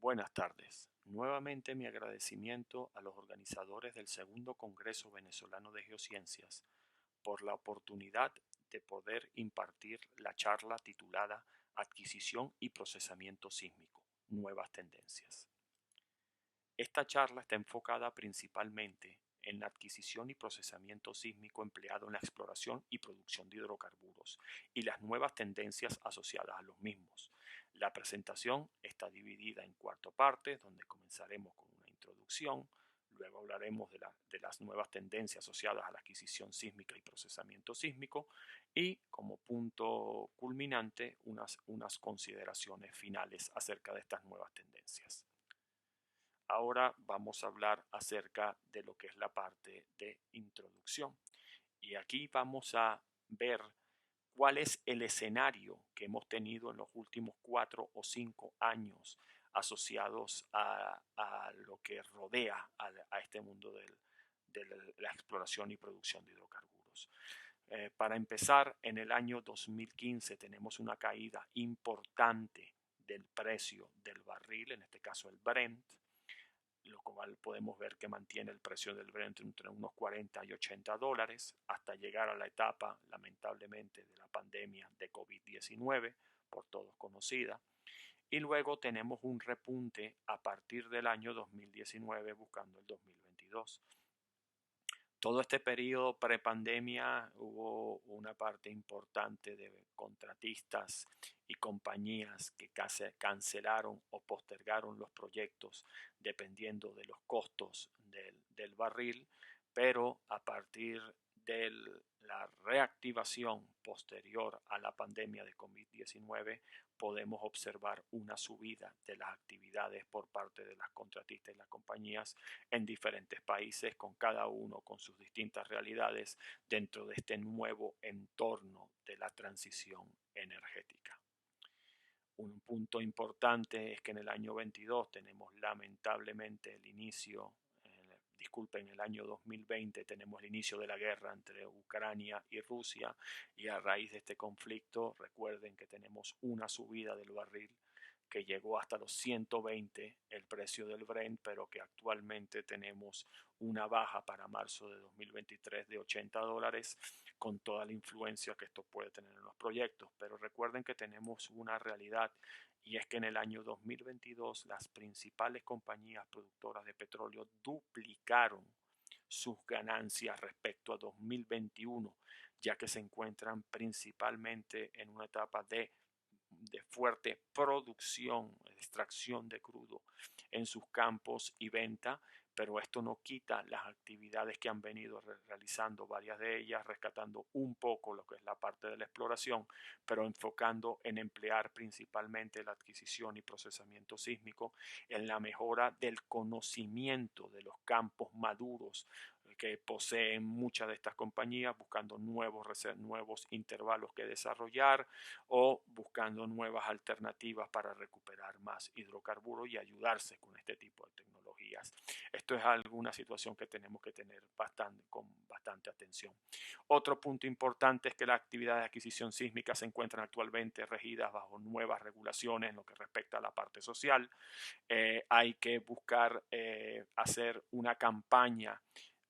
Buenas tardes. Nuevamente mi agradecimiento a los organizadores del Segundo Congreso Venezolano de Geociencias por la oportunidad de poder impartir la charla titulada Adquisición y Procesamiento Sísmico, Nuevas Tendencias. Esta charla está enfocada principalmente en la adquisición y procesamiento sísmico empleado en la exploración y producción de hidrocarburos y las nuevas tendencias asociadas a los mismos. La presentación está dividida en 4 partes, donde comenzaremos con una introducción, luego hablaremos de las nuevas tendencias asociadas a la adquisición sísmica y procesamiento sísmico y como punto culminante unas consideraciones finales acerca de estas nuevas tendencias. Ahora vamos a hablar acerca de lo que es la parte de introducción. Y aquí vamos a ver cuál es el escenario que hemos tenido en los últimos 4 o 5 años asociados a lo que rodea a este mundo de la exploración y producción de hidrocarburos. Para empezar, en el año 2015 tenemos una caída importante del precio del barril, en este caso el Brent, lo cual podemos ver que mantiene el precio del Brent entre unos 40 y 80 dólares hasta llegar a la etapa, lamentablemente, de la pandemia de COVID-19, por todos conocida. Y luego tenemos un repunte a partir del año 2019 buscando el 2022. Todo este periodo prepandemia hubo una parte importante de contratistas y compañías que cancelaron o postergaron los proyectos dependiendo de los costos del barril, pero a partir de la reactivación posterior a la pandemia de COVID-19 podemos observar una subida de las actividades por parte de las contratistas y las compañías en diferentes países, con cada uno con sus distintas realidades dentro de este nuevo entorno de la transición energética. Un punto importante es que en el año 22 tenemos lamentablemente el inicio, disculpen, en el año 2020 tenemos el inicio de la guerra entre Ucrania y Rusia, y a raíz de este conflicto recuerden que tenemos una subida del barril que llegó hasta los 120 el precio del Brent, pero que actualmente tenemos una baja para marzo de 2023 de 80 dólares, con toda la influencia que esto puede tener en los proyectos. Pero recuerden que tenemos una realidad, y es que en el año 2022 las principales compañías productoras de petróleo duplicaron sus ganancias respecto a 2021, ya que se encuentran principalmente en una etapa de fuerte producción, extracción de crudo en sus campos y venta, pero esto no quita las actividades que han venido realizando, varias de ellas rescatando un poco lo que es la parte de la exploración, pero enfocando en emplear principalmente la adquisición y procesamiento sísmico en la mejora del conocimiento de los campos maduros que poseen muchas de estas compañías, buscando nuevos intervalos que desarrollar o buscando nuevas alternativas para recuperar más hidrocarburos y ayudarse con este tipo de tecnologías. Esto es alguna situación que tenemos que tener con bastante atención. Otro punto importante es que las actividades de adquisición sísmica se encuentran actualmente regidas bajo nuevas regulaciones en lo que respecta a la parte social. Hay que buscar hacer una campaña,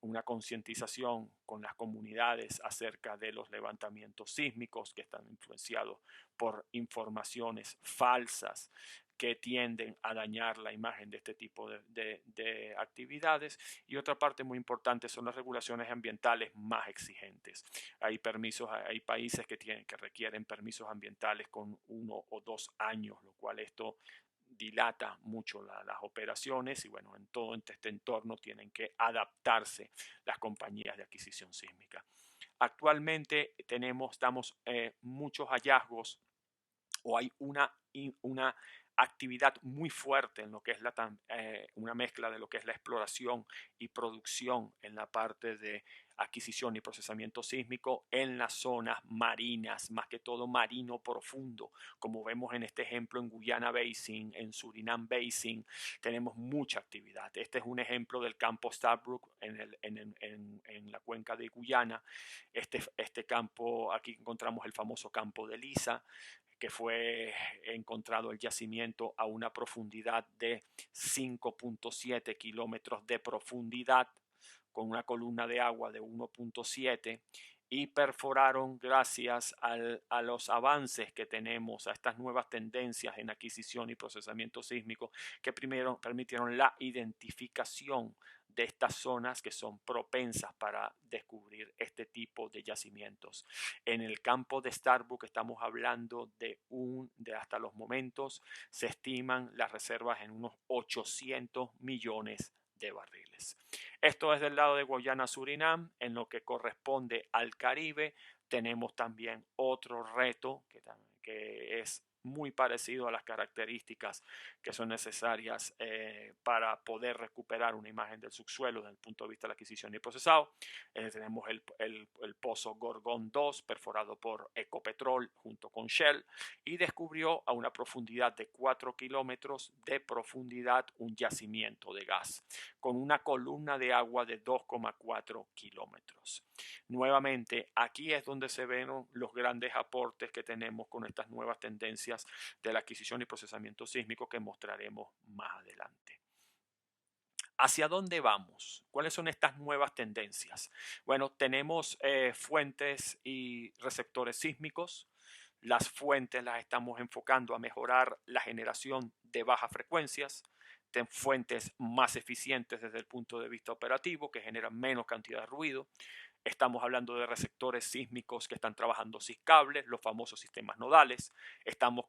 una concientización con las comunidades acerca de los levantamientos sísmicos que están influenciados por informaciones falsas que tienden a dañar la imagen de este tipo de actividades. Y otra parte muy importante son las regulaciones ambientales más exigentes. Hay países que requieren permisos ambientales con 1 o 2 años, lo cual esto dilata mucho las operaciones, y bueno, en todo este entorno tienen que adaptarse las compañías de adquisición sísmica. Actualmente damos muchos hallazgos, o hay una actividad muy fuerte en lo que es una mezcla de lo que es la exploración y producción en la parte de adquisición y procesamiento sísmico en las zonas marinas, más que todo marino profundo, como vemos en este ejemplo en Guyana Basin, en Surinam Basin, tenemos mucha actividad. Este es un ejemplo del campo Stabroek en la cuenca de Guyana. Este campo, aquí encontramos el famoso campo de Lisa, que fue encontrado el yacimiento a una profundidad de 5.7 kilómetros de profundidad, con una columna de agua de 1.7, y perforaron gracias a los avances que tenemos, a estas nuevas tendencias en adquisición y procesamiento sísmico, que primero permitieron la identificación de estas zonas que son propensas para descubrir este tipo de yacimientos. En el campo de Starbuck estamos hablando de hasta los momentos se estiman las reservas en unos 800 millones de barriles. Esto es del lado de Guayana, Surinam. En lo que corresponde al Caribe, tenemos también otro reto que es muy parecido a las características que son necesarias para poder recuperar una imagen del subsuelo desde el punto de vista de la adquisición y procesado. Tenemos el pozo Gorgón 2 perforado por Ecopetrol junto con Shell, y descubrió a una profundidad de 4 kilómetros de profundidad un yacimiento de gas con una columna de agua de 2,4 kilómetros. Nuevamente, aquí es donde se ven los grandes aportes que tenemos con estas nuevas tendencias de la adquisición y procesamiento sísmico que mostraremos más adelante. ¿Hacia dónde vamos? ¿Cuáles son estas nuevas tendencias? Bueno, tenemos fuentes y receptores sísmicos. Las fuentes las estamos enfocando a mejorar la generación de bajas frecuencias, de fuentes más eficientes desde el punto de vista operativo, que generan menos cantidad de ruido. Estamos hablando de receptores sísmicos que están trabajando sin cables, los famosos sistemas nodales. Estamos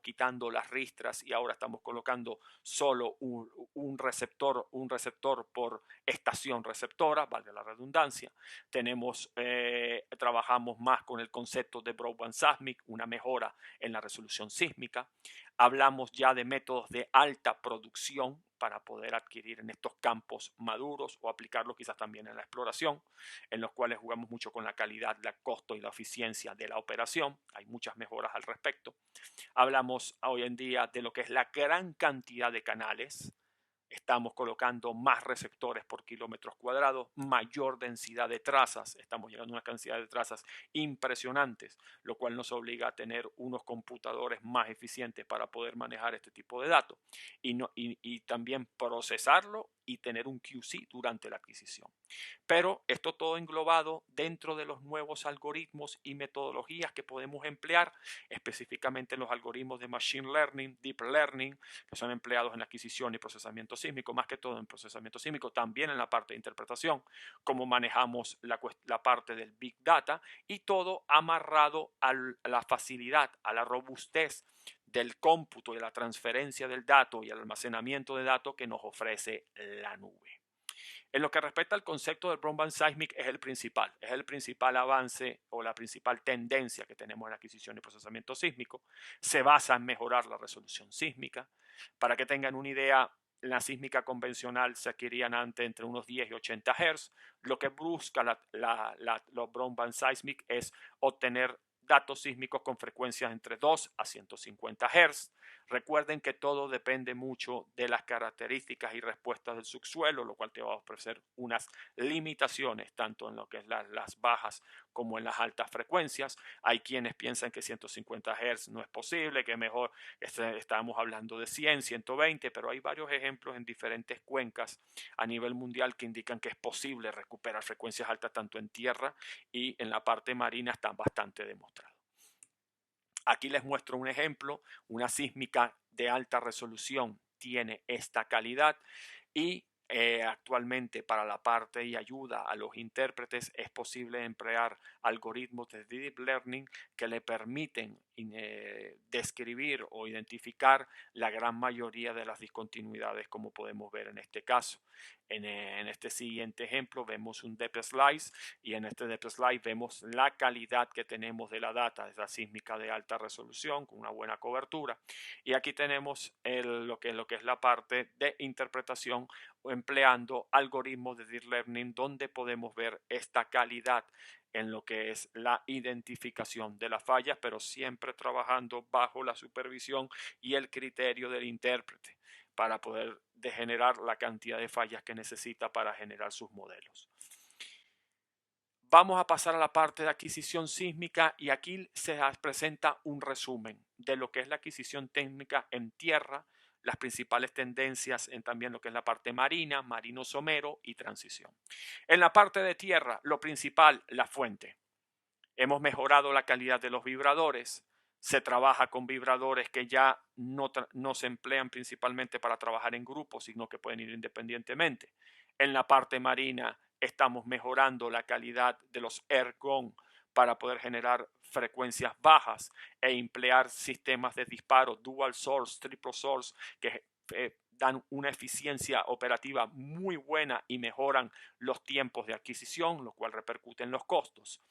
quitando las ristras y ahora estamos colocando solo un receptor por estación receptora, valga la redundancia. Trabajamos más con el concepto de broadband seismic, una mejora en la resolución sísmica. Hablamos ya de métodos de alta producción para poder adquirir en estos campos maduros o aplicarlo quizás también en la exploración, en los cuales jugamos mucho con la calidad, el costo y la eficiencia de la operación. Hay muchas mejoras al respecto. Hablamos hoy en día de lo que es la gran cantidad de canales. Estamos colocando más receptores por kilómetros cuadrados, mayor densidad de trazas, estamos llegando a una cantidad de trazas impresionantes, lo cual nos obliga a tener unos computadores más eficientes para poder manejar este tipo de datos y también procesarlo y tener un QC durante la adquisición. Pero esto todo englobado dentro de los nuevos algoritmos y metodologías que podemos emplear, específicamente los algoritmos de Machine Learning, Deep Learning, que son empleados en la adquisición y procesamiento sísmico, más que todo en procesamiento sísmico, también en la parte de interpretación, cómo manejamos la parte del Big Data, y todo amarrado a la facilidad, a la robustez del cómputo y la transferencia del dato y el almacenamiento de datos que nos ofrece la nube. En lo que respecta al concepto del broadband seismic, es el principal avance o la principal tendencia que tenemos en adquisición y procesamiento sísmico. Se basa en mejorar la resolución sísmica. Para que tengan una idea, la sísmica convencional se adquirían antes entre unos 10 y 80 Hz. Lo que busca los broadband seismic es obtener datos sísmicos con frecuencias entre 2 a 150 Hz. Recuerden que todo depende mucho de las características y respuestas del subsuelo, lo cual te va a ofrecer unas limitaciones tanto en lo que es las bajas como en las altas frecuencias. Hay quienes piensan que 150 Hz no es posible, que mejor estamos hablando de 100, 120, pero hay varios ejemplos en diferentes cuencas a nivel mundial que indican que es posible recuperar frecuencias altas tanto en tierra y en la parte marina. Están bastante demostrados. Aquí les muestro un ejemplo, una sísmica de alta resolución tiene esta calidad, y actualmente para la parte y ayuda a los intérpretes es posible emplear algoritmos de Deep Learning que le permiten describir o identificar la gran mayoría de las discontinuidades, como podemos ver en este caso. En este siguiente ejemplo vemos un Depth Slice, y en este Depth Slice vemos la calidad que tenemos de la data, de la sísmica de alta resolución con una buena cobertura. Y aquí tenemos lo que es la parte de interpretación empleando algoritmos de Deep Learning, donde podemos ver esta calidad en lo que es la identificación de las fallas, pero siempre trabajando bajo la supervisión y el criterio del intérprete para poder generar la cantidad de fallas que necesita para generar sus modelos. Vamos a pasar a la parte de adquisición sísmica y aquí se presenta un resumen de lo que es la adquisición técnica en tierra, las principales tendencias en también lo que es la parte marina, marino somero y transición. En la parte de tierra, lo principal, la fuente. Hemos mejorado la calidad de los vibradores. Se trabaja con vibradores que ya no se emplean principalmente para trabajar en grupos, sino que pueden ir independientemente. En la parte marina estamos mejorando la calidad de los ergon para poder generar frecuencias bajas e emplear sistemas de disparo dual source, triple source, que dan una eficiencia operativa muy buena y mejoran los tiempos de adquisición, lo cual repercute en los costos.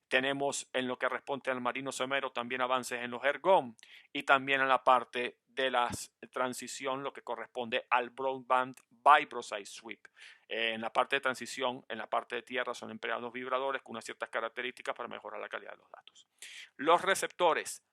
Tenemos en lo que responde al marino somero también avances en los ergon y también en la parte de la transición, lo que corresponde al broadband vibroside sweep. En la parte de transición, en la parte de tierra son empleados vibradores con unas ciertas características para mejorar la calidad de los datos. Los receptores,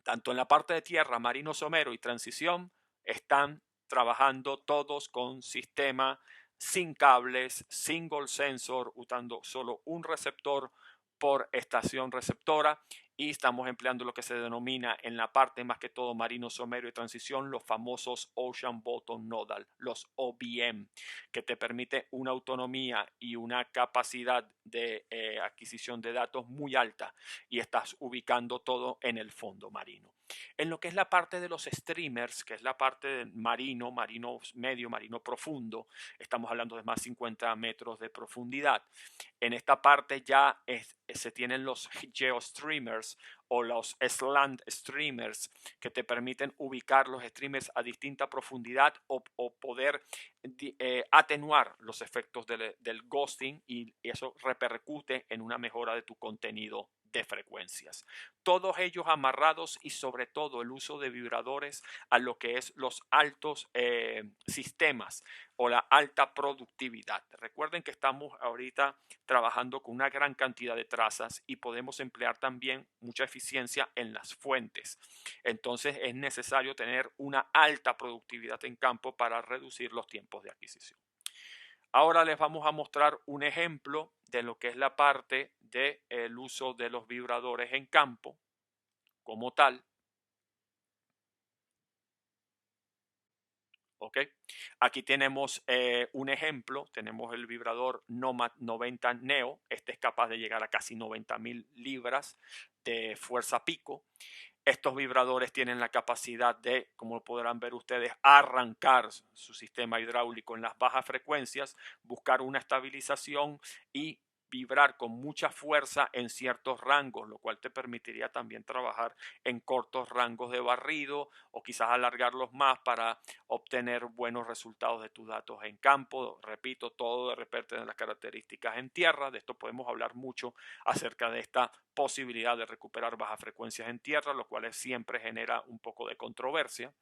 tanto en la parte de tierra, marino somero y transición, están trabajando todos con sistema sin cables, single sensor, usando solo un receptor por estación receptora y estamos empleando lo que se denomina en la parte más que todo marino somero y transición los famosos Ocean Bottom Nodal, los OBM, que te permite una autonomía y una capacidad de adquisición de datos muy alta y estás ubicando todo en el fondo marino. En lo que es la parte de los streamers, que es la parte de marino, marino medio, marino profundo, estamos hablando de más de 50 metros de profundidad. En esta parte ya se tienen los geostreamers o los slant streamers que te permiten ubicar los streamers a distinta profundidad o poder atenuar los efectos del ghosting y eso repercute en una mejora de tu contenido de frecuencias. Todos ellos amarrados y sobre todo el uso de vibradores a lo que es los altos sistemas o la alta productividad. Recuerden que estamos ahorita trabajando con una gran cantidad de trazas y podemos emplear también mucha eficiencia en las fuentes. Entonces es necesario tener una alta productividad en campo para reducir los tiempos de adquisición. Ahora les vamos a mostrar un ejemplo de lo que es la parte del uso de los vibradores en campo como tal. ¿Ok? Aquí tenemos un ejemplo, tenemos el vibrador Nomad 90 Neo, este es capaz de llegar a casi 90.000 libras de fuerza pico. Estos vibradores tienen la capacidad de, como podrán ver ustedes, arrancar su sistema hidráulico en las bajas frecuencias, buscar una estabilización y vibrar con mucha fuerza en ciertos rangos, lo cual te permitiría también trabajar en cortos rangos de barrido o quizás alargarlos más para obtener buenos resultados de tus datos en campo. Repito, todo de repente de las características en tierra. De esto podemos hablar mucho acerca de esta posibilidad de recuperar bajas frecuencias en tierra, lo cual siempre genera un poco de controversia.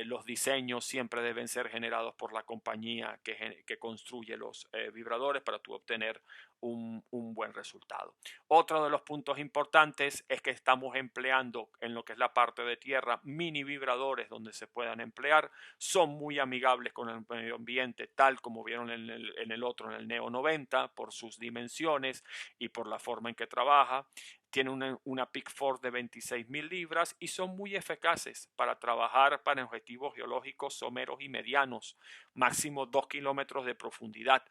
Los diseños siempre deben ser generados por la compañía que construye los vibradores para tú obtener un buen resultado. Otro de los puntos importantes es que estamos empleando en lo que es la parte de tierra mini vibradores donde se puedan emplear. Son muy amigables con el medio ambiente, tal como vieron en el otro, en el Neo 90, por sus dimensiones y por la forma en que trabaja. Tiene una Peak Force de 26.000 libras y son muy eficaces para trabajar para objetivos geológicos someros y medianos, máximo 2 kilómetros de profundidad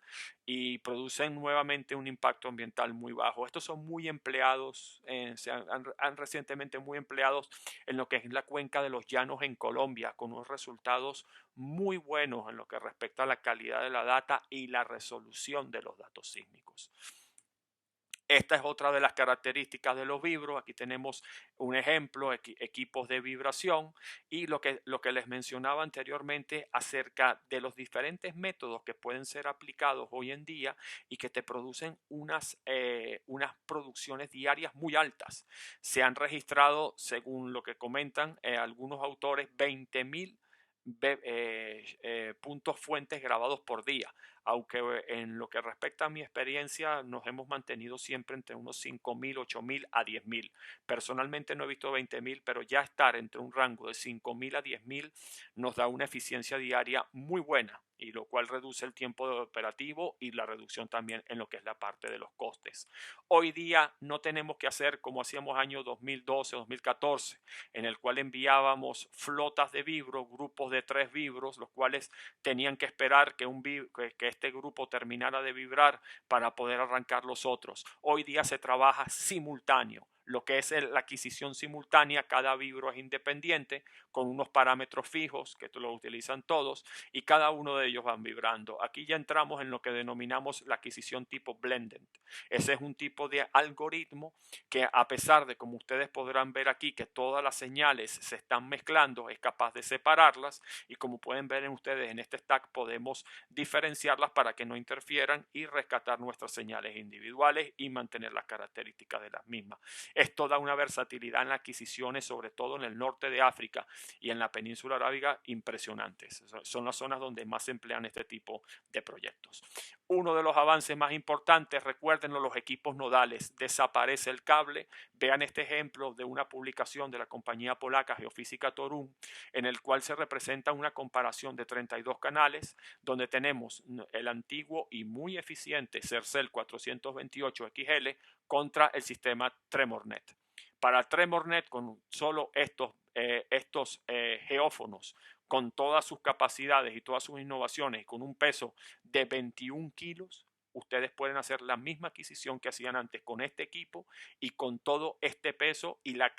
y producen nuevamente un impacto ambiental muy bajo. Estos son muy empleados, han recientemente muy empleados en lo que es la cuenca de los llanos en Colombia, con unos resultados muy buenos en lo que respecta a la calidad de la data y la resolución de los datos sísmicos. Esta es otra de las características de los vibros. Aquí tenemos un ejemplo, equipos de vibración y lo que les mencionaba anteriormente acerca de los diferentes métodos que pueden ser aplicados hoy en día y que te producen unas producciones diarias muy altas. Se han registrado, según lo que comentan algunos autores, 20.000 puntos fuentes grabados por día. aunque en lo que respecta a mi experiencia nos hemos mantenido siempre entre unos 5.000, 8.000 a 10.000. Personalmente no he visto 20.000, pero ya estar entre un rango de 5.000 a 10.000 nos da una eficiencia diaria muy buena, y lo cual reduce el tiempo de operativo y la reducción también en lo que es la parte de los costes. Hoy día no tenemos que hacer como hacíamos año 2012, 2014, en el cual enviábamos flotas de vibros, grupos de 3 vibros, los cuales tenían que esperar que este grupo terminara de vibrar para poder arrancar los otros. Hoy día se trabaja simultáneo. Lo que es la adquisición simultánea, cada vibro es independiente, con unos parámetros fijos que lo utilizan todos, y cada uno de ellos van vibrando. Aquí ya entramos en lo que denominamos la adquisición tipo blended. Ese es un tipo de algoritmo que, a pesar de, como ustedes podrán ver aquí, que todas las señales se están mezclando, es capaz de separarlas, y como pueden ver ustedes en este stack podemos diferenciarlas para que no interfieran y rescatar nuestras señales individuales y mantener las características de las mismas. Esto da una versatilidad en las adquisiciones, sobre todo en el norte de África y en la península arábiga, impresionantes. Son las zonas donde más se emplean este tipo de proyectos. Uno de los avances más importantes, recuérdenlo, los equipos nodales. Desaparece el cable. Vean este ejemplo de una publicación de la compañía polaca Geofísica Torun, en el cual se representa una comparación de 32 canales, donde tenemos el antiguo y muy eficiente Sercel 428XL contra el sistema TremorNet. Para TremorNet, con solo estos geófonos, con todas sus capacidades y todas sus innovaciones, y con un peso de 21 kilos, ustedes pueden hacer la misma adquisición que hacían antes con este equipo y con todo este peso y la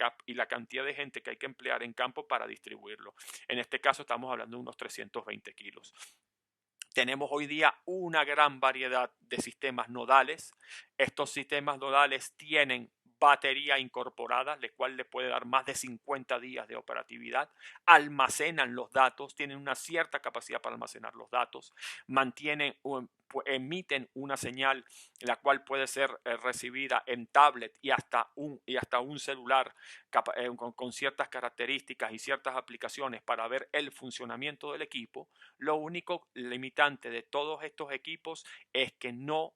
cantidad de gente que hay que emplear en campo para distribuirlo. En este caso estamos hablando de unos 320 kilos. Tenemos hoy día una gran variedad de sistemas nodales. Estos sistemas nodales tienen batería incorporada, la cual le puede dar más de 50 días de operatividad. Almacenan los datos, tienen una cierta capacidad para almacenar los datos, emiten una señal la cual puede ser recibida en tablet y hasta un celular con ciertas características y ciertas aplicaciones para ver el funcionamiento del equipo. Lo único limitante de todos estos equipos es que no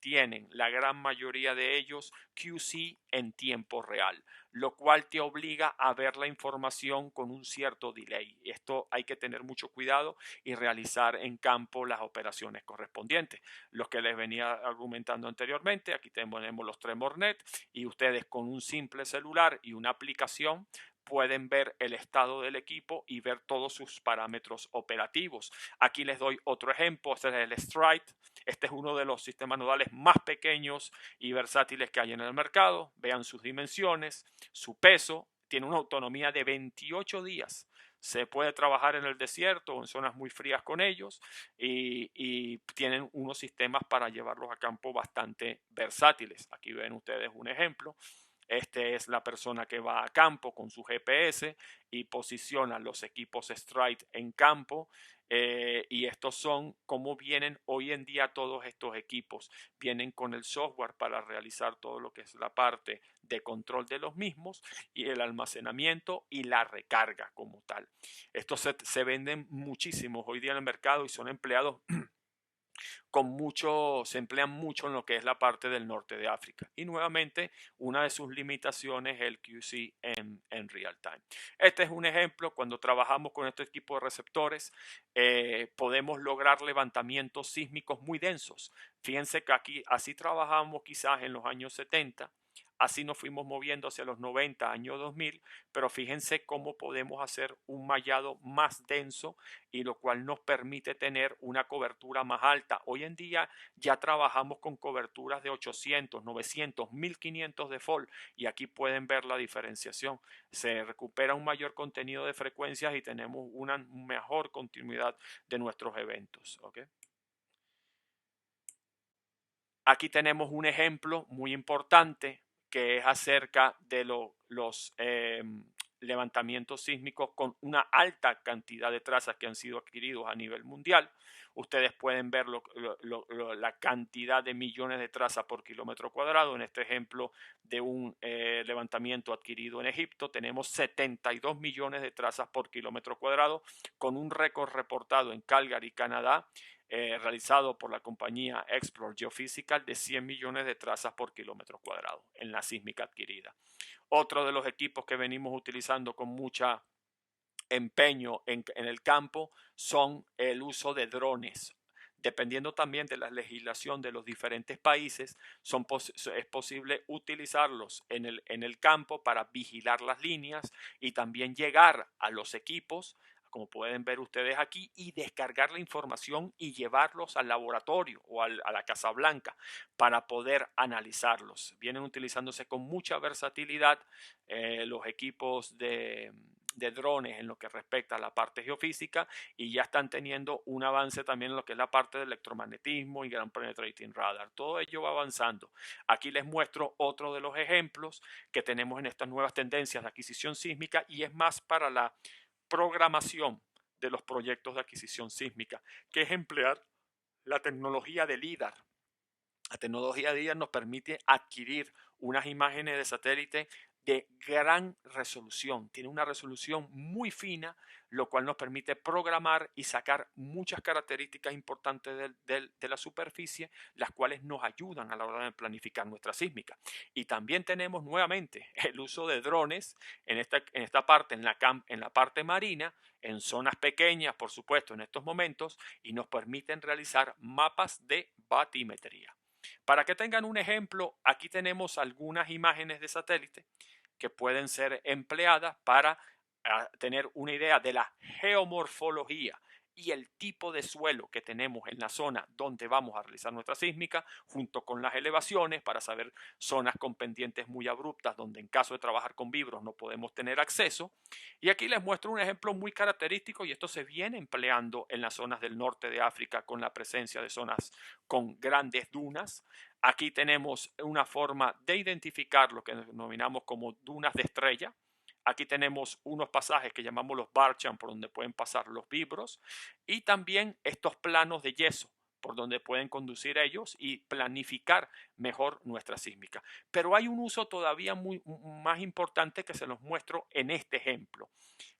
tienen, la gran mayoría de ellos, QC en tiempo real, lo cual te obliga a ver la información con un cierto delay. Esto hay que tener mucho cuidado y realizar en campo las operaciones correspondientes. Los que les venía argumentando anteriormente, aquí tenemos los TremorNet, y ustedes con un simple celular y una aplicación pueden ver el estado del equipo y ver todos sus parámetros operativos. Aquí les doy otro ejemplo, este es el Stride. Este es uno de los sistemas nodales más pequeños y versátiles que hay en el mercado. Vean sus dimensiones, su peso, tiene una autonomía de 28 días. Se puede trabajar en el desierto o en zonas muy frías con ellos, y tienen unos sistemas para llevarlos a campo bastante versátiles. Aquí ven ustedes un ejemplo. Este es la persona que va a campo con su GPS y posiciona los equipos Stride en campo. Y estos son como vienen hoy en día todos estos equipos. Vienen con el software para realizar todo lo que es la parte de control de los mismos y el almacenamiento y la recarga como tal. Estos se venden muchísimos hoy día en el mercado y son empleados se emplean mucho en lo que es la parte del norte de África. Y nuevamente, una de sus limitaciones es el QC en real time. Este es un ejemplo. Cuando trabajamos con este tipo de receptores, podemos lograr levantamientos sísmicos muy densos. Fíjense que aquí así trabajamos quizás en los años 70. Así nos fuimos moviendo hacia los 90, año 2000, pero fíjense cómo podemos hacer un mallado más denso, y lo cual nos permite tener una cobertura más alta. Hoy en día ya trabajamos con coberturas de 800, 900, 1500 de fall, y aquí pueden ver la diferenciación. Se recupera un mayor contenido de frecuencias y tenemos una mejor continuidad de nuestros eventos. ¿Okay? Aquí tenemos un ejemplo muy importante que es acerca de los levantamientos sísmicos con una alta cantidad de trazas que han sido adquiridos a nivel mundial. Ustedes pueden ver la cantidad de millones de trazas por kilómetro cuadrado. En este ejemplo de un levantamiento adquirido en Egipto, tenemos 72 millones de trazas por kilómetro cuadrado, con un récord reportado en Calgary, Canadá, realizado por la compañía Explore Geophysical de 100 millones de trazas por kilómetro cuadrado en la sísmica adquirida. Otro de los equipos que venimos utilizando con mucha empeño en el campo son el uso de drones. Dependiendo también de la legislación de los diferentes países, es posible utilizarlos en el campo para vigilar las líneas y también llegar a los equipos, como pueden ver ustedes aquí, y descargar la información y llevarlos al laboratorio o a la Casa Blanca para poder analizarlos. Vienen utilizándose con mucha versatilidad los equipos de drones en lo que respecta a la parte geofísica y ya están teniendo un avance también en lo que es la parte de electromagnetismo y Ground Penetrating Radar. Todo ello va avanzando. Aquí les muestro otro de los ejemplos que tenemos en estas nuevas tendencias de adquisición sísmica y es más para la programación de los proyectos de adquisición sísmica, que es emplear la tecnología de LIDAR. La tecnología de LIDAR nos permite adquirir unas imágenes de satélite de gran resolución. Tiene una resolución muy fina, lo cual nos permite programar y sacar muchas características importantes de la superficie, las cuales nos ayudan a la hora de planificar nuestra sísmica. Y también tenemos nuevamente el uso de drones en esta parte, en la parte marina, en zonas pequeñas, por supuesto, en estos momentos, y nos permiten realizar mapas de batimetría. Para que tengan un ejemplo, aquí tenemos algunas imágenes de satélite que pueden ser empleadas para tener una idea de la geomorfología y el tipo de suelo que tenemos en la zona donde vamos a realizar nuestra sísmica, junto con las elevaciones para saber zonas con pendientes muy abruptas donde en caso de trabajar con vibros no podemos tener acceso. Y aquí les muestro un ejemplo muy característico y esto se viene empleando en las zonas del norte de África con la presencia de zonas con grandes dunas. Aquí tenemos una forma de identificar lo que denominamos como dunas de estrella. Aquí tenemos unos pasajes que llamamos los Barchan, por donde pueden pasar los vibros, y también estos planos de yeso, por donde pueden conducir ellos y planificar mejor nuestra sísmica. Pero hay un uso todavía más importante que se los muestro en este ejemplo,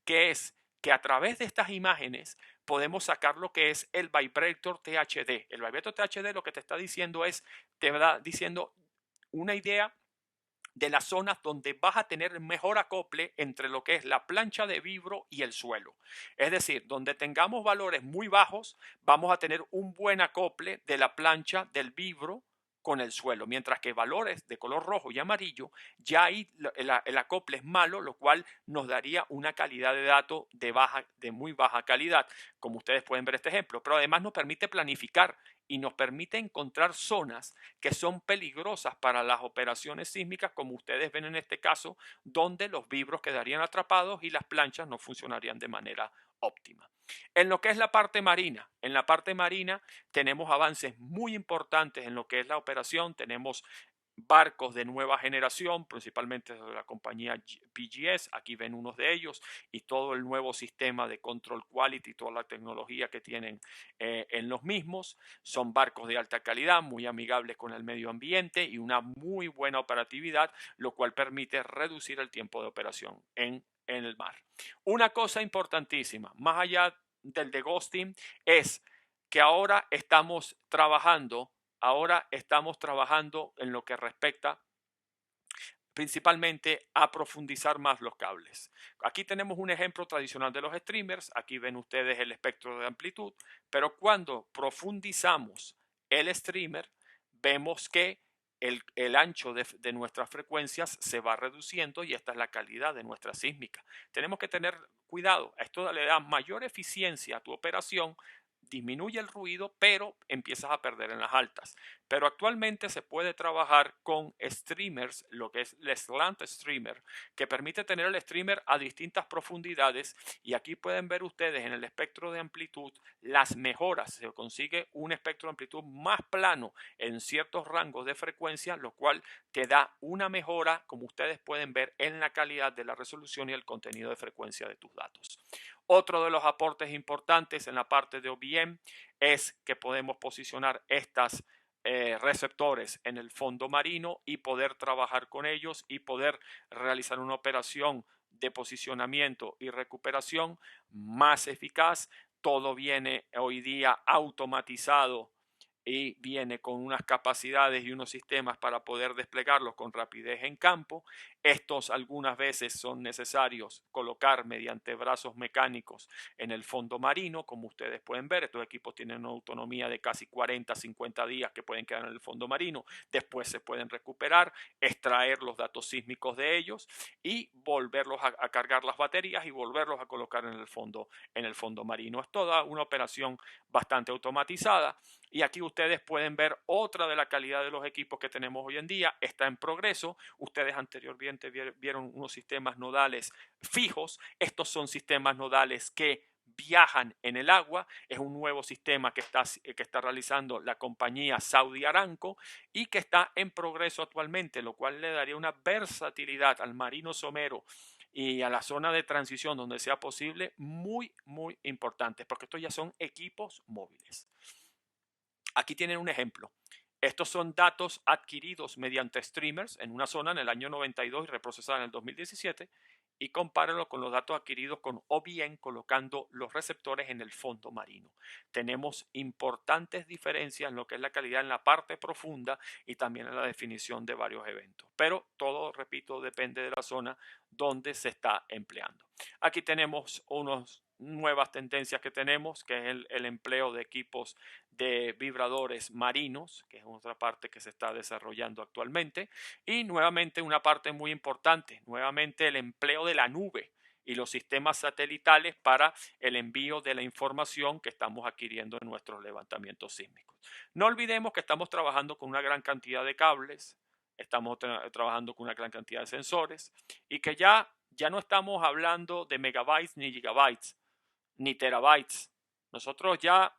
que es que a través de estas imágenes podemos sacar lo que es el Vibrator THD. El Vibrator THD lo que te está diciendo es, te va diciendo una idea de las zonas donde vas a tener mejor acople entre lo que es la plancha de vibro y el suelo. Es decir, donde tengamos valores muy bajos, vamos a tener un buen acople de la plancha del vibro con el suelo, mientras que valores de color rojo y amarillo, ya ahí el acople es malo, lo cual nos daría una calidad de datos de muy baja calidad, como ustedes pueden ver este ejemplo, pero además nos permite planificar y nos permite encontrar zonas que son peligrosas para las operaciones sísmicas, como ustedes ven en este caso, donde los vibros quedarían atrapados y las planchas no funcionarían de manera óptima. En lo que es la parte marina tenemos avances muy importantes en lo que es la operación, tenemos barcos de nueva generación, principalmente de la compañía PGS, aquí ven unos de ellos, y todo el nuevo sistema de control quality, toda la tecnología que tienen en los mismos. Son barcos de alta calidad, muy amigables con el medio ambiente y una muy buena operatividad, lo cual permite reducir el tiempo de operación en el mar. Una cosa importantísima, más allá del de ghosting, es que ahora estamos trabajando en lo que respecta principalmente a profundizar más los cables. Aquí tenemos un ejemplo tradicional de los streamers, aquí ven ustedes el espectro de amplitud, pero cuando profundizamos el streamer, vemos que el ancho de nuestras frecuencias se va reduciendo y esta es la calidad de nuestra sísmica. Tenemos que tener cuidado, esto le da mayor eficiencia a tu operación, disminuye el ruido, pero empiezas a perder en las altas. Pero actualmente se puede trabajar con streamers, lo que es el slant streamer, que permite tener el streamer a distintas profundidades y aquí pueden ver ustedes en el espectro de amplitud las mejoras. Se consigue un espectro de amplitud más plano en ciertos rangos de frecuencia, lo cual te da una mejora, como ustedes pueden ver, en la calidad de la resolución y el contenido de frecuencia de tus datos. Otro de los aportes importantes en la parte de OBM es que podemos posicionar estas receptores en el fondo marino y poder trabajar con ellos y poder realizar una operación de posicionamiento y recuperación más eficaz todo viene hoy día automatizado y viene con unas capacidades y unos sistemas para poder desplegarlos con rapidez en campo. Estos algunas veces son necesarios colocar mediante brazos mecánicos en el fondo marino. Como ustedes pueden ver, estos equipos tienen una autonomía de casi 40, 50 días que pueden quedar en el fondo marino. Después se pueden recuperar, extraer los datos sísmicos de ellos y volverlos a cargar las baterías y volverlos a colocar en el fondo marino. Es toda una operación bastante automatizada. Y aquí ustedes pueden ver otra de la calidad de los equipos que tenemos hoy en día. Está en progreso. Ustedes anteriormente vieron unos sistemas nodales fijos. Estos son sistemas nodales que viajan en el agua. Es un nuevo sistema que está realizando la compañía Saudi Aramco y que está en progreso actualmente, lo cual le daría una versatilidad al marino somero y a la zona de transición donde sea posible muy, muy importante, porque estos ya son equipos móviles. Aquí tienen un ejemplo. Estos son datos adquiridos mediante streamers en una zona en el año 92 y reprocesados en el 2017, y compárenlo con los datos adquiridos con OBN colocando los receptores en el fondo marino. Tenemos importantes diferencias en lo que es la calidad en la parte profunda y también en la definición de varios eventos. Pero todo, repito, depende de la zona donde se está empleando. Aquí tenemos unas nuevas tendencias que tenemos, que es el empleo de equipos de vibradores marinos, que es otra parte que se está desarrollando actualmente, y nuevamente una parte muy importante, nuevamente el empleo de la nube y los sistemas satelitales para el envío de la información que estamos adquiriendo en nuestros levantamientos sísmicos. No olvidemos que estamos trabajando con una gran cantidad de cables, estamos trabajando con una gran cantidad de sensores y que ya no estamos hablando de megabytes ni gigabytes ni terabytes. Nosotros ya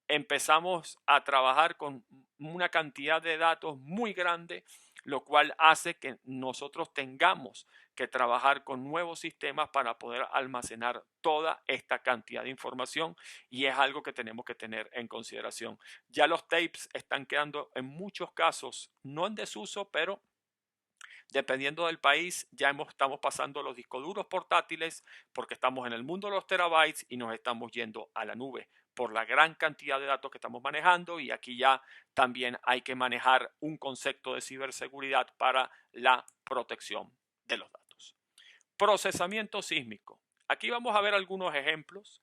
empezamos a trabajar con una cantidad de datos muy grande, lo cual hace que nosotros tengamos que trabajar con nuevos sistemas para poder almacenar toda esta cantidad de información, y es algo que tenemos que tener en consideración. Ya los tapes están quedando en muchos casos no en desuso, pero dependiendo del país, ya estamos pasando los discos duros portátiles porque estamos en el mundo de los terabytes y nos estamos yendo a la nube por la gran cantidad de datos que estamos manejando, y aquí ya también hay que manejar un concepto de ciberseguridad para la protección de los datos. Procesamiento sísmico. Aquí vamos a ver algunos ejemplos.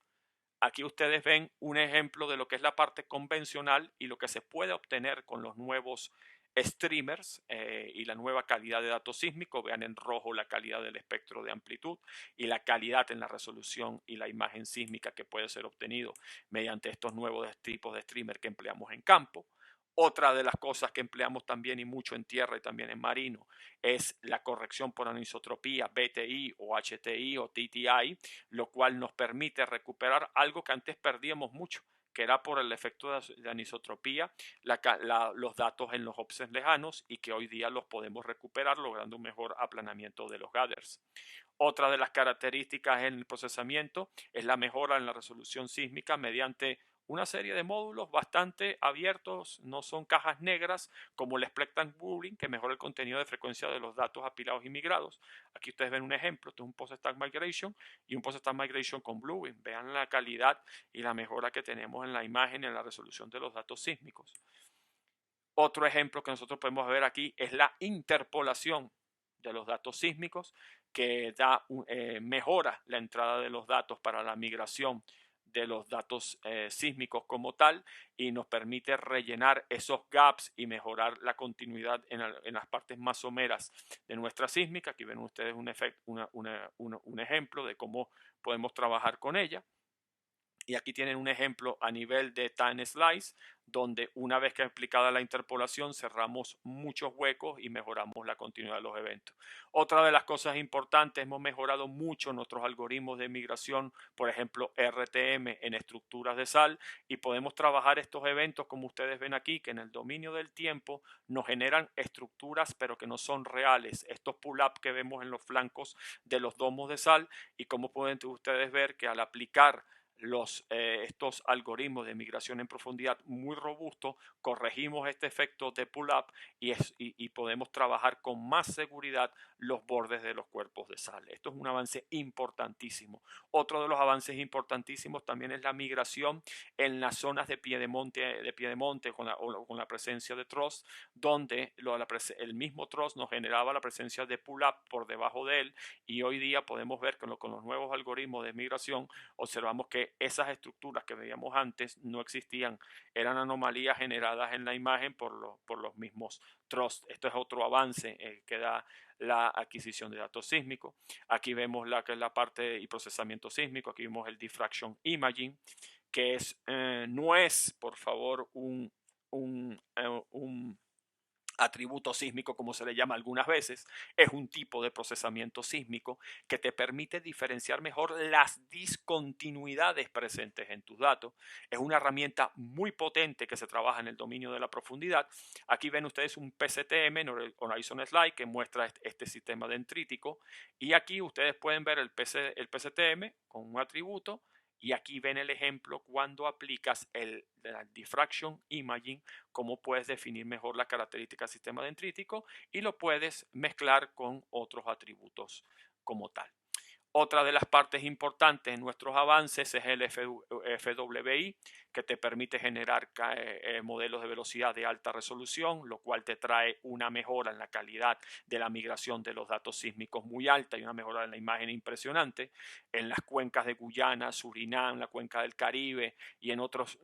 Aquí ustedes ven un ejemplo de lo que es la parte convencional y lo que se puede obtener con los nuevos streamers y la nueva calidad de datos sísmicos. Vean en rojo la calidad del espectro de amplitud y la calidad en la resolución y la imagen sísmica que puede ser obtenido mediante estos nuevos tipos de streamer que empleamos en campo. Otra de las cosas que empleamos también y mucho en tierra y también en marino es la corrección por anisotropía, BTI o HTI o TTI, lo cual nos permite recuperar algo que antes perdíamos mucho, que era por el efecto de anisotropía, los datos en los offsets lejanos, y que hoy día los podemos recuperar logrando un mejor aplanamiento de los gathers. Otra de las características en el procesamiento es la mejora en la resolución sísmica mediante una serie de módulos bastante abiertos, no son cajas negras como el Spectrum Blueprint, que mejora el contenido de frecuencia de los datos apilados y migrados. Aquí ustedes ven un ejemplo, esto es un Post-Stack Migration y un Post-Stack Migration con Blueprint. Vean la calidad y la mejora que tenemos en la imagen y en la resolución de los datos sísmicos. Otro ejemplo que nosotros podemos ver aquí es la interpolación de los datos sísmicos, que mejora la entrada de los datos para la migración de los datos sísmicos como tal, y nos permite rellenar esos gaps y mejorar la continuidad en las partes más someras de nuestra sísmica. Aquí ven ustedes un ejemplo de cómo podemos trabajar con ella. Y aquí tienen un ejemplo a nivel de time slice, donde una vez que aplicada la interpolación cerramos muchos huecos y mejoramos la continuidad de los eventos. Otra de las cosas importantes, hemos mejorado mucho nuestros algoritmos de migración, por ejemplo RTM en estructuras de sal, y podemos trabajar estos eventos como ustedes ven aquí, que en el dominio del tiempo nos generan estructuras pero que no son reales. Estos pull-up que vemos en los flancos de los domos de sal, y como pueden ustedes ver que al aplicar estos algoritmos de migración en profundidad muy robustos, corregimos este efecto de pull-up y podemos trabajar con más seguridad los bordes de los cuerpos de sal. Esto es un avance importantísimo. Otro de los avances importantísimos también es la migración en las zonas de piedemonte con la presencia de trost, donde el mismo trost nos generaba la presencia de pull-up por debajo de él, y hoy día podemos ver que con los nuevos algoritmos de migración observamos que esas estructuras que veíamos antes no existían, eran anomalías generadas en la imagen por los mismos trust. Esto es otro avance que da la adquisición de datos sísmicos. Aquí vemos que es la parte y procesamiento sísmico. Aquí vemos el diffraction imaging, que no es, por favor, un atributo sísmico, como se le llama algunas veces. Es un tipo de procesamiento sísmico que te permite diferenciar mejor las discontinuidades presentes en tus datos. Es una herramienta muy potente que se trabaja en el dominio de la profundidad. Aquí ven ustedes un PCTM, Horizon Slide, que muestra este sistema dendrítico, y aquí ustedes pueden ver el PCTM con un atributo, y aquí ven el ejemplo cuando aplicas el diffraction imaging, cómo puedes definir mejor la característica del sistema dendrítico y lo puedes mezclar con otros atributos como tal. Otra de las partes importantes en nuestros avances es el FWI, que te permite generar modelos de velocidad de alta resolución, lo cual te trae una mejora en la calidad de la migración de los datos sísmicos muy alta y una mejora en la imagen impresionante. En las cuencas de Guyana, Surinam, la cuenca del Caribe y en otros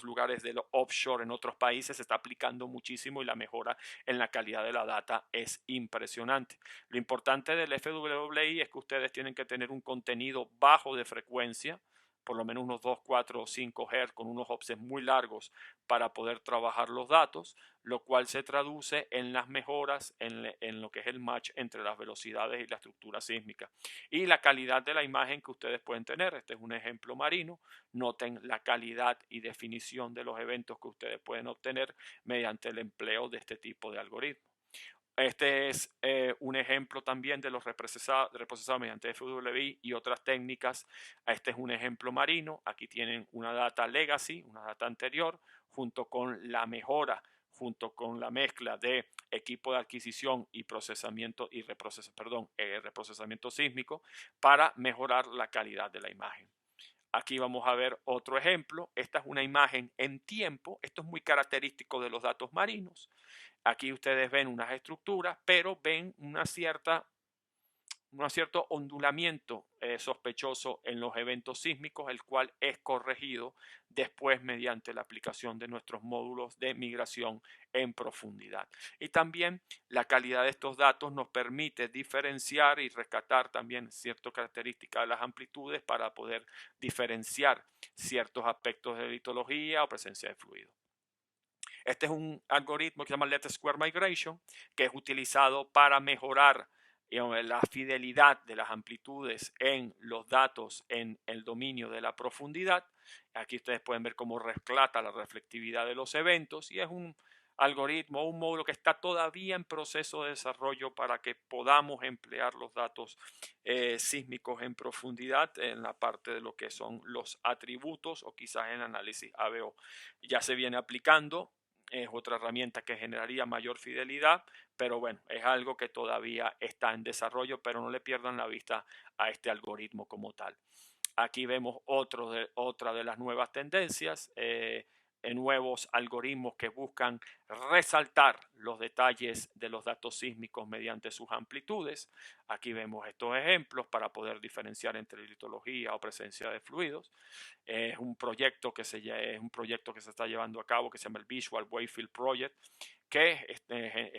lugares de los offshore, en otros países, se está aplicando muchísimo y la mejora en la calidad de la data es impresionante. Lo importante del FWI es que ustedes tienen que tener un contenido bajo de frecuencia, por lo menos unos 2, 4 o 5 Hz con unos offsets muy largos para poder trabajar los datos, lo cual se traduce en las mejoras en lo que es el match entre las velocidades y la estructura sísmica. Y la calidad de la imagen que ustedes pueden tener. Este es un ejemplo marino. Noten la calidad y definición de los eventos que ustedes pueden obtener mediante el empleo de este tipo de algoritmos. Este es un ejemplo también de los reprocesados mediante FWI y otras técnicas. Este es un ejemplo marino. Aquí tienen una data legacy, una data anterior, junto con la mejora, junto con la mezcla de equipo de adquisición y procesamiento y reprocesamiento sísmico para mejorar la calidad de la imagen. Aquí vamos a ver otro ejemplo. Esta es una imagen en tiempo. Esto es muy característico de los datos marinos. Aquí ustedes ven unas estructuras, pero ven un cierto ondulamiento sospechoso en los eventos sísmicos, el cual es corregido después mediante la aplicación de nuestros módulos de migración en profundidad. Y también la calidad de estos datos nos permite diferenciar y rescatar también ciertas características de las amplitudes para poder diferenciar ciertos aspectos de litología o presencia de fluido. Este es un algoritmo que se llama Let Square Migration, que es utilizado para mejorar la fidelidad de las amplitudes en los datos en el dominio de la profundidad. Aquí ustedes pueden ver cómo rescata la reflectividad de los eventos, y es un algoritmo, un módulo que está todavía en proceso de desarrollo para que podamos emplear los datos sísmicos en profundidad en la parte de lo que son los atributos o quizás en análisis ABO. Ya se viene aplicando. Es otra herramienta que generaría mayor fidelidad, pero bueno, es algo que todavía está en desarrollo, pero no le pierdan la vista a este algoritmo como tal. Aquí vemos otra de las nuevas tendencias, nuevos algoritmos que buscan resaltar los detalles de los datos sísmicos mediante sus amplitudes. Aquí vemos estos ejemplos para poder diferenciar entre litología o presencia de fluidos. Es un proyecto que se está llevando a cabo que se llama el Visual Wavefield Project, que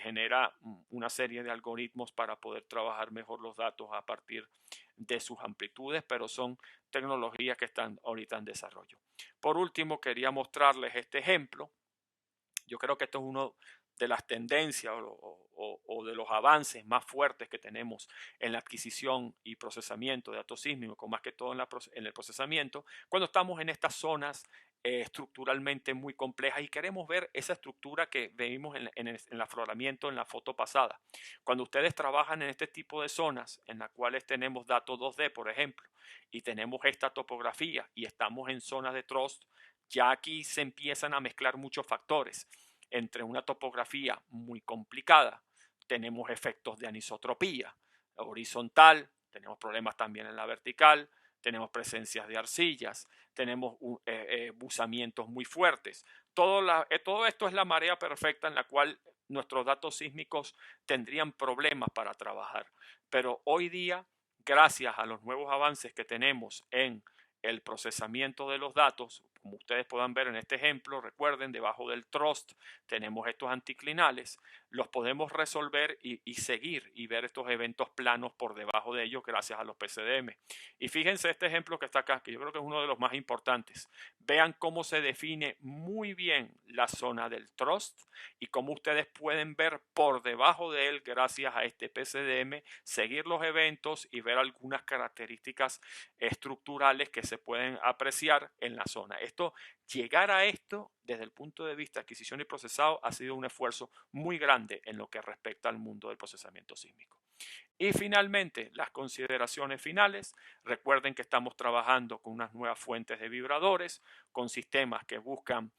genera una serie de algoritmos para poder trabajar mejor los datos a partir de sus amplitudes, pero son tecnologías que están ahorita en desarrollo. Por último, quería mostrarles este ejemplo. Yo creo que esto es uno de las tendencias o de los avances más fuertes que tenemos en la adquisición y procesamiento de datos sísmicos, más que todo en el procesamiento, cuando estamos en estas zonas estructuralmente muy complejas y queremos ver esa estructura que vimos en el afloramiento en la foto pasada. Cuando ustedes trabajan en este tipo de zonas en las cuales tenemos datos 2D, por ejemplo, y tenemos esta topografía y estamos en zonas de trust, ya aquí se empiezan a mezclar muchos factores. Entre una topografía muy complicada, tenemos efectos de anisotropía horizontal, tenemos problemas también en la vertical, tenemos presencias de arcillas, tenemos buzamientos muy fuertes. Todo esto es la marea perfecta en la cual nuestros datos sísmicos tendrían problemas para trabajar. Pero hoy día, gracias a los nuevos avances que tenemos en el procesamiento de los datos, como ustedes puedan ver en este ejemplo, recuerden, debajo del trust tenemos estos anticlinales, los podemos resolver y seguir y ver estos eventos planos por debajo de ellos gracias a los PCDM. Y fíjense este ejemplo que está acá, que yo creo que es uno de los más importantes. Vean cómo se define muy bien la zona del trust y cómo ustedes pueden ver por debajo de él, gracias a este PCDM, seguir los eventos y ver algunas características estructurales que se pueden apreciar en la zona. Llegar a esto desde el punto de vista de adquisición y procesado ha sido un esfuerzo muy grande en lo que respecta al mundo del procesamiento sísmico. Y finalmente, las consideraciones finales. Recuerden que estamos trabajando con unas nuevas fuentes de vibradores, con sistemas que buscan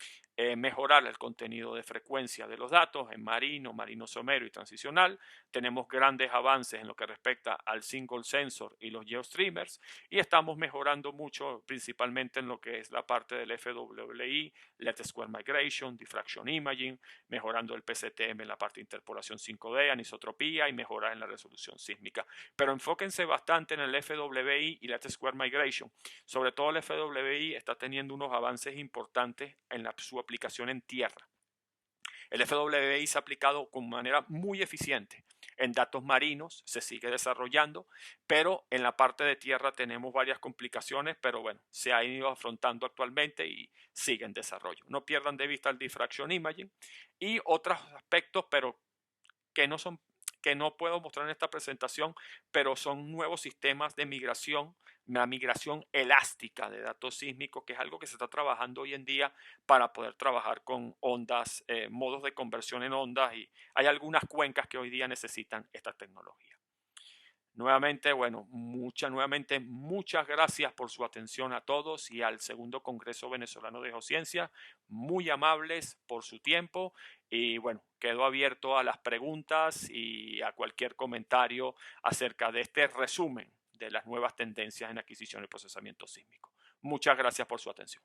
mejorar el contenido de frecuencia de los datos en marino, marino somero y transicional. Tenemos grandes avances en lo que respecta al single sensor y los geostreamers y estamos mejorando mucho principalmente en lo que es la parte del FWI, Let Square Migration, Diffraction Imaging, mejorando el PCTM en la parte de interpolación 5D, anisotropía y mejorar en la resolución sísmica. Pero enfóquense bastante en el FWI y Let Square Migration. Sobre todo el FWI está teniendo unos avances importantes en su aplicación en tierra. El FWI se ha aplicado con manera muy eficiente en datos marinos, se sigue desarrollando, pero en la parte de tierra tenemos varias complicaciones, pero bueno, se ha ido afrontando actualmente y sigue en desarrollo. No pierdan de vista el diffraction imaging y otros aspectos, pero que no puedo mostrar en esta presentación, pero son nuevos sistemas de migración, una migración elástica de datos sísmicos, que es algo que se está trabajando hoy en día para poder trabajar con ondas, modos de conversión en ondas, y hay algunas cuencas que hoy día necesitan esta tecnología. Nuevamente, bueno, muchas gracias por su atención a todos y al segundo Congreso Venezolano de Geociencia. Muy amables por su tiempo y bueno, quedo abierto a las preguntas y a cualquier comentario acerca de este resumen de las nuevas tendencias en adquisición y procesamiento sísmico. Muchas gracias por su atención.